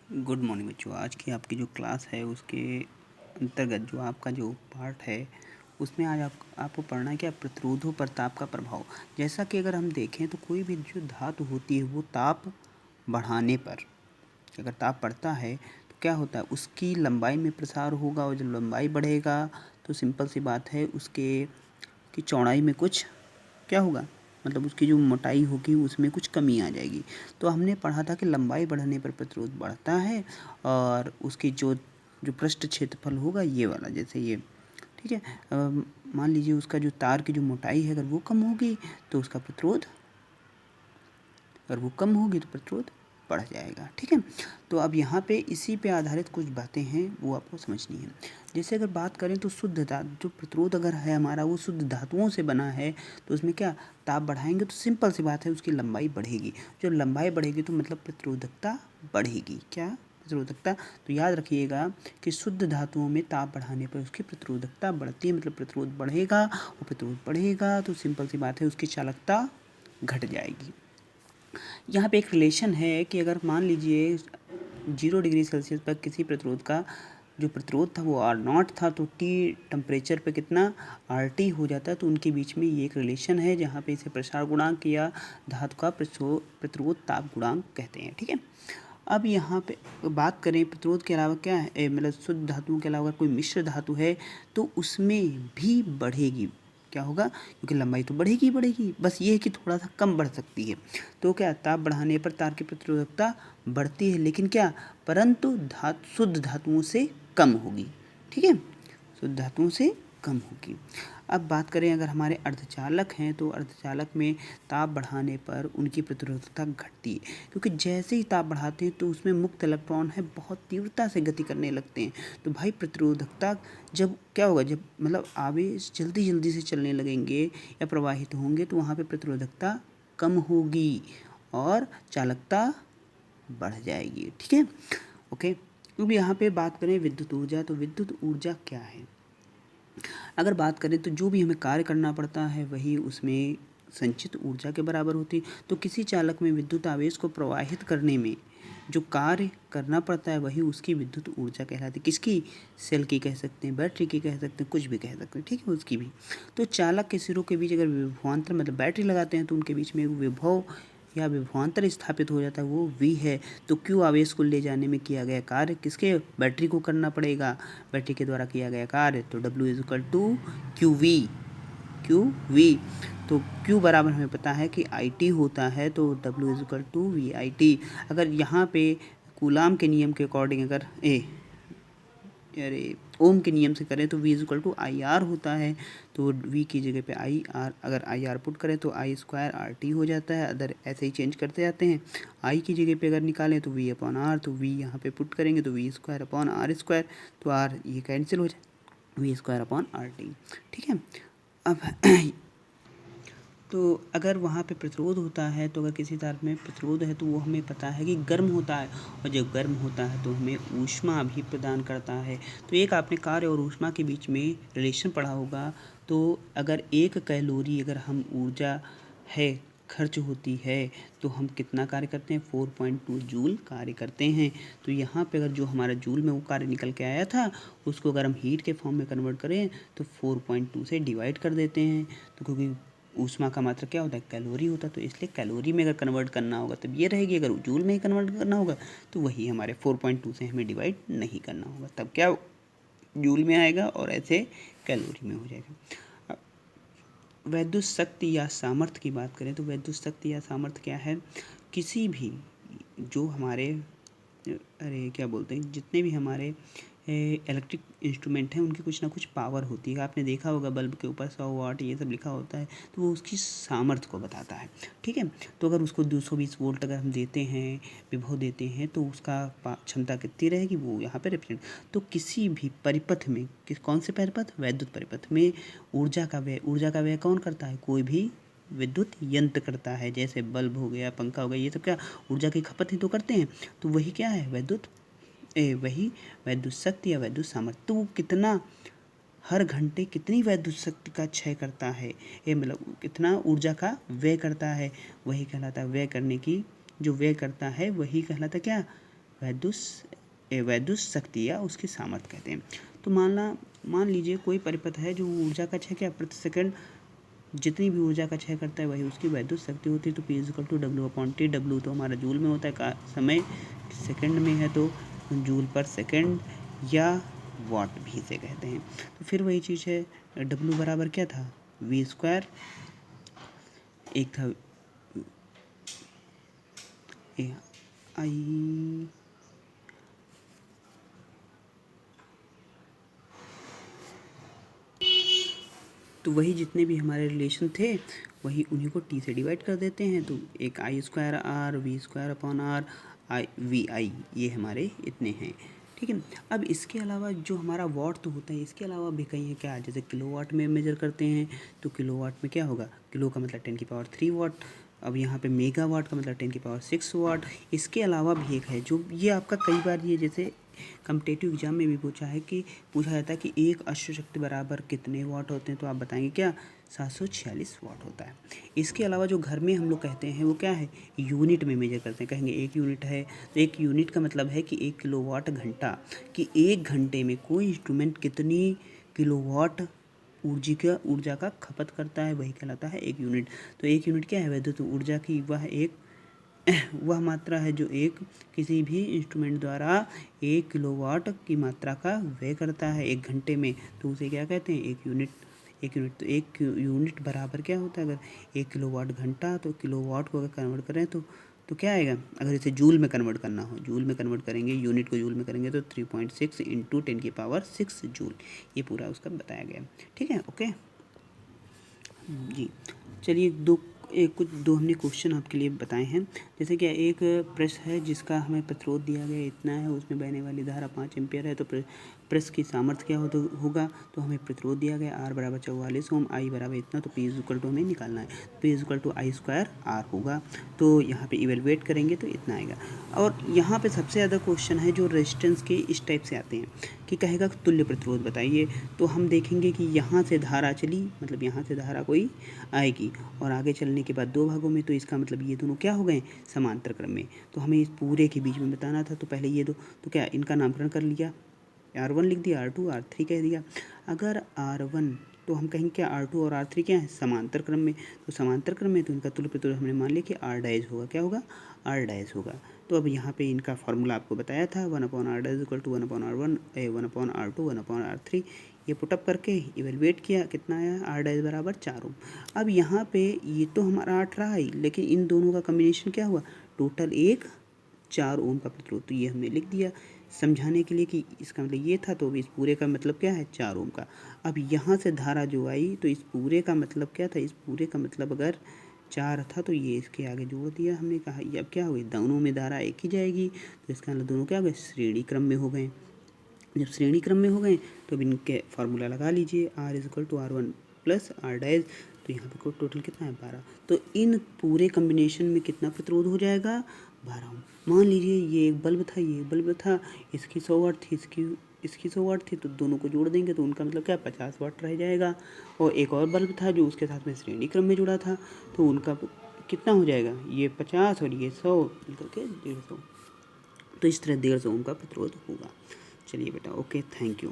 Good morning बच्चों। आज की आपकी जो क्लास है उसके अंतर्गत जो आपका जो पार्ट है उसमें आज आपको पढ़ना है क्या, प्रतिरोधों पर ताप का प्रभाव। जैसा कि अगर हम देखें तो कोई भी जो धातु होती है वो ताप बढ़ाने पर, अगर ताप बढ़ता है तो क्या होता है, उसकी लंबाई में प्रसार होगा, और जब लंबाई बढ़ेगा तो सिंपल सी बात है उसके की चौड़ाई में कुछ क्या होगा, मतलब उसकी जो मोटाई होगी उसमें कुछ कमी आ जाएगी। तो हमने पढ़ा था कि लंबाई बढ़ने पर प्रतिरोध बढ़ता है और उसकी जो जो पृष्ठ क्षेत्रफल होगा ये वाला, जैसे ये, ठीक है। मान लीजिए उसका जो तार की जो मोटाई है अगर वो कम होगी तो उसका प्रतिरोध, अगर वो कम होगी तो प्रतिरोध बढ़ जाएगा, ठीक है। तो अब यहाँ पे इसी पे आधारित कुछ बातें हैं वो आपको समझनी है। जैसे अगर बात करें तो शुद्ध धातु जो प्रतिरोध अगर है हमारा वो शुद्ध धातुओं से बना है, तो उसमें क्या ताप बढ़ाएंगे तो सिंपल सी बात है उसकी लंबाई बढ़ेगी। जो लंबाई बढ़ेगी तो मतलब प्रतिरोधकता बढ़ेगी। क्या प्रतिरोधकता, तो याद रखिएगा कि शुद्ध धातुओं में ताप बढ़ाने पर उसकी प्रतिरोधकता बढ़ती है, मतलब प्रतिरोध बढ़ेगा, और प्रतिरोध बढ़ेगा तो सिंपल सी बात है उसकी चालकता घट जाएगी। यहाँ पे एक रिलेशन है कि अगर मान लीजिए 0 डिग्री सेल्सियस पर किसी प्रतिरोध का जो प्रतिरोध था वो R0 था, तो T टेम्परेचर पे कितना RT हो जाता है। तो उनके बीच में ये एक रिलेशन है जहाँ पे इसे प्रसार गुणांक या धातु का प्रतिरोध ताप गुणांक कहते हैं, ठीक है। अब यहाँ पे बात करें प्रतिरोध के अलावा क्या है, मतलब शुद्ध धातुओं के अलावा कोई मिश्र धातु है तो उसमें भी बढ़ेगी। क्या होगा, क्योंकि लंबाई तो बढ़ेगी ही बढ़ेगी, बस ये है कि थोड़ा सा कम बढ़ सकती है। तो क्या ताप बढ़ाने पर तार की प्रतिरोधकता बढ़ती है, लेकिन क्या, परंतु शुद्ध धातुओं से कम होगी, ठीक है, शुद्ध धातुओं से कम होगी। अब बात करें अगर हमारे अर्धचालक हैं तो अर्धचालक में ताप बढ़ाने पर उनकी प्रतिरोधकता घटती है, क्योंकि जैसे ही ताप बढ़ाते हैं तो उसमें मुक्त इलेक्ट्रॉन है बहुत तीव्रता से गति करने लगते हैं। तो भाई प्रतिरोधकता जब क्या होगा, जब मतलब आवेश जल्दी जल्दी से चलने लगेंगे या प्रवाहित होंगे तो वहाँ पे प्रतिरोधकता कम होगी और चालकता बढ़ जाएगी, ठीक है, ओके। अब यहाँ पे बात करें विद्युत ऊर्जा, तो विद्युत ऊर्जा क्या है। अगर बात करें तो जो भी हमें कार्य करना पड़ता है वही उसमें संचित ऊर्जा के बराबर होती है। तो किसी चालक में विद्युत आवेश को प्रवाहित करने में जो कार्य करना पड़ता है वही उसकी विद्युत ऊर्जा कहलाती है। किसकी, सेल की कह सकते हैं, बैटरी की कह सकते हैं, कुछ भी कह सकते हैं, ठीक है, उसकी भी। तो चालक के सिरों के बीच अगर विभवांतर मतलब बैटरी लगाते हैं तो उनके बीच में विभव या विभवांतर स्थापित हो जाता है, वो V है। तो Q आवेश को ले जाने में किया गया कार्य किसके, बैटरी को करना पड़ेगा, बैटरी के द्वारा किया गया कार्य। तो W is equal to QV। तो Q बराबर हमें पता है कि IT होता है, तो W is equal to VIT। अगर यहाँ पे कूलाम के नियम के अकॉर्डिंग अगर अरे ओम के नियम से करें तो V is equal to IR होता है। तो V की जगह पे IR, अगर IR पुट करें तो I स्क्वायर RT हो जाता है। अदर ऐसे ही चेंज करते जाते हैं। I की जगह पे अगर निकालें तो V अपॉन R, तो V यहाँ पे पुट करेंगे तो V square upon R square, तो R ये कैंसिल हो जाए, V स्क्वायर अपॉन RT, ठीक है। अब तो अगर वहाँ पे प्रतिरोध होता है, तो अगर किसी तार में प्रतिरोध है तो वो हमें पता है कि गर्म होता है, और जब गर्म होता है तो हमें ऊष्मा भी प्रदान करता है। तो एक आपने कार्य और ऊष्मा के बीच में रिलेशन पढ़ा होगा। तो अगर 1 कैलोरी अगर हम ऊर्जा है खर्च होती है तो हम कितना कार्य करते हैं, 4.2 जूल कार्य करते हैं। तो यहाँ पे अगर जो हमारा जूल में वो कार्य निकल के आया था उसको अगर हम हीट के फॉर्म में कन्वर्ट करें तो 4.2 से डिवाइड कर देते हैं। तो क्योंकि ऊष्मा का मात्रा क्या होता है, कैलोरी होता है, तो इसलिए कैलोरी में अगर कन्वर्ट करना होगा तब ये रहेगी। अगर जूल में ही कन्वर्ट करना होगा तो वही हमारे 4.2 से हमें डिवाइड नहीं करना होगा, तब क्या जूल में आएगा और ऐसे कैलोरी में हो जाएगा। वैद्युत शक्ति या सामर्थ्य की बात करें तो वैद्युत शक्ति या सामर्थ्य क्या है, किसी भी जो हमारे क्या बोलते हैं, जितने भी हमारे इलेक्ट्रिक इंस्ट्रूमेंट हैं उनकी कुछ ना कुछ पावर होती है। आपने देखा होगा बल्ब के ऊपर 100 वाट ये सब लिखा होता है, तो वो उसकी सामर्थ्य को बताता है, ठीक है। तो अगर उसको 220 वोल्ट अगर हम देते हैं, विभव देते हैं, तो उसका क्षमता कितनी रहेगी वो यहाँ पे रिप्रेजेंट। तो किसी भी परिपथ में, कौन से परिपथ, वैद्युत परिपथ में ऊर्जा का व्यय कौन करता है, कोई भी विद्युत यंत्र करता है। जैसे बल्ब हो गया, पंखा हो गया, ये सब क्या ऊर्जा की खपत ही तो करते हैं। तो वही क्या है, वही वैद्युत शक्ति या वैद्युत सामर्थ्य। तो वो कितना हर घंटे कितनी वैद्युत शक्ति का क्षय करता है, ये मतलब कितना ऊर्जा का व्यय करता है, वही कहलाता है व्यय करने की, जो व्यय करता है वही कहलाता क्या, वैद्युत शक्ति या उसकी सामर्थ्य कहते हैं। तो मान लीजिए कोई परिपथ है जो ऊर्जा का क्षय क्या प्रति सेकंड जितनी भी ऊर्जा का क्षय करता है वही उसकी वैद्युत शक्ति होती है। तो P=W/T। डब्ल्यू तो हमारा जूल में होता है, समय सेकंड में है तो जूल पर सेकंड या वाट भी इसे कहते हैं। तो फिर वही चीज़ है, W बराबर क्या था V², एक था आई, तो वही जितने भी हमारे रिलेशन थे वही उन्हीं को T से डिवाइड कर देते हैं। तो एक I²R V²/R VI ये हमारे इतने हैं, ठीक है। अब इसके अलावा जो हमारा वॉट तो होता है, इसके अलावा भी कई है क्या, जैसे किलोवाट में मेजर करते हैं तो किलोवाट में क्या होगा, किलो का मतलब 10⁻³ वाट। अब यहाँ पे मेगावाट का मतलब 10⁻6 वाट। इसके अलावा भी एक है जो ये आपका कई बार ये जैसे कम्पिटेटिव एग्जाम में भी पूछा जाता है कि एक अश्व शक्ति बराबर कितने वाट होते हैं, तो आप बताएंगे क्या 746 वाट होता है। इसके अलावा जो घर में हम लोग कहते हैं वो क्या है, यूनिट में मेजर करते हैं। कहेंगे एक यूनिट है तो एक यूनिट का मतलब है कि 1 किलोवाट घंटा, कि एक घंटे में कोई इंस्ट्रूमेंट कितनी किलोवाट ऊर्जा का खपत करता है, वही कहलाता है एक यूनिट। तो एक यूनिट क्या है, वैद्युत ऊर्जा की वह मात्रा है जो एक किसी भी इंस्ट्रूमेंट द्वारा 1 किलोवाट की मात्रा का व्यय करता है एक घंटे में, तो उसे क्या कहते हैं, एक यूनिट। तो एक यूनिट बराबर क्या होता है, अगर 1 किलोवाट घंटा, तो किलोवाट को अगर कन्वर्ट करें तो क्या आएगा, अगर इसे जूल में कन्वर्ट करना हो, जूल में कन्वर्ट करेंगे, यूनिट को जूल में करेंगे तो 3.6 × 10⁻6 जूल, ये पूरा उसका बताया गया, ठीक है। ओके जी, चलिए दो हमने क्वेश्चन आपके लिए बताए हैं। जैसे कि एक प्रेस है जिसका हमें प्रतिरोध दिया गया इतना है, उसमें बहने वाली धारा 5 एम्पियर है, तो प्रेस की सामर्थ्य क्या होगा, तो हमें प्रतिरोध दिया गया R बराबर 44 ओम, I बराबर इतना, तो P हमें निकालना है, P I²R होगा। तो यहाँ पे इवेलुएट करेंगे तो इतना आएगा। और यहाँ पे सबसे ज़्यादा क्वेश्चन है जो रेजिस्टेंस के इस टाइप से आते हैं कि कहेगा तुल्य प्रतिरोध बताइए, तो हम देखेंगे कि यहाँ से धारा चली, मतलब यहाँ से धारा कोई आएगी और आगे चलने के बाद दो भागों में, तो इसका मतलब ये दोनों क्या हो गए, समांतर क्रम में। तो हमें इस पूरे के बीच में बताना था, तो पहले ये दो, तो क्या इनका नामकरण कर लिया, R1 लिख दिया, R2 R3 कह दिया। अगर R1 तो हम कहेंगे क्या R2 और R3 क्या है, समांतर क्रम में, तो समांतर क्रम में तो इनका तुल्य प्रतिरोध हमने मान लिया कि R' होगा, क्या होगा, R' होगा। तो अब यहाँ पे इनका फॉर्मूला आपको बताया था, 1/R' = 1/R1 1/R2 1/R3, ये पुटअप करके इवेलुएट किया, कितना आया, R' बराबर 4 ओम। अब यहाँ पे ये तो हमारा 8 रहा ही, लेकिन इन दोनों का कम्बिनेशन क्या हुआ, टोटल 4 ओम का प्रतिरोध, तो ये हमने लिख दिया समझाने के लिए कि इसका मतलब ये था, तो इस पूरे का मतलब क्या है, 4 ओम का। अब यहाँ से धारा जो आई तो इस पूरे का मतलब क्या था, इस पूरे का मतलब अगर 4 था तो ये इसके आगे जोड़ दिया हमने, कहा ये अब क्या हो गई, दोनों में धारा एक ही जाएगी, तो इसका मतलब दोनों क्या हो गए, श्रेणी क्रम में हो गए। जब श्रेणी क्रम में हो गए तो अब इनके फार्मूला लगा लीजिए, R = R1 + R', तो यहाँ पे टोटल कितना है, 12। तो इन पूरे कम्बिनेशन में कितना प्रतिरोध हो जाएगा, 12 ओम। मान लीजिए ये एक बल्ब था, ये एक बल्ब था, इसकी 100 वाट थी, इसकी 100 वाट थी, तो दोनों को जोड़ देंगे तो उनका मतलब क्या 50 वाट रह जाएगा। और एक और बल्ब था जो उसके साथ में श्रेणी क्रम में जुड़ा था, तो उनका कितना हो जाएगा, ये 50 और ये 100 मिलकर के 150, तो इस तरह 150 ओम का प्रतिरोध होगा। चलिए बेटा, ओके, थैंक यू।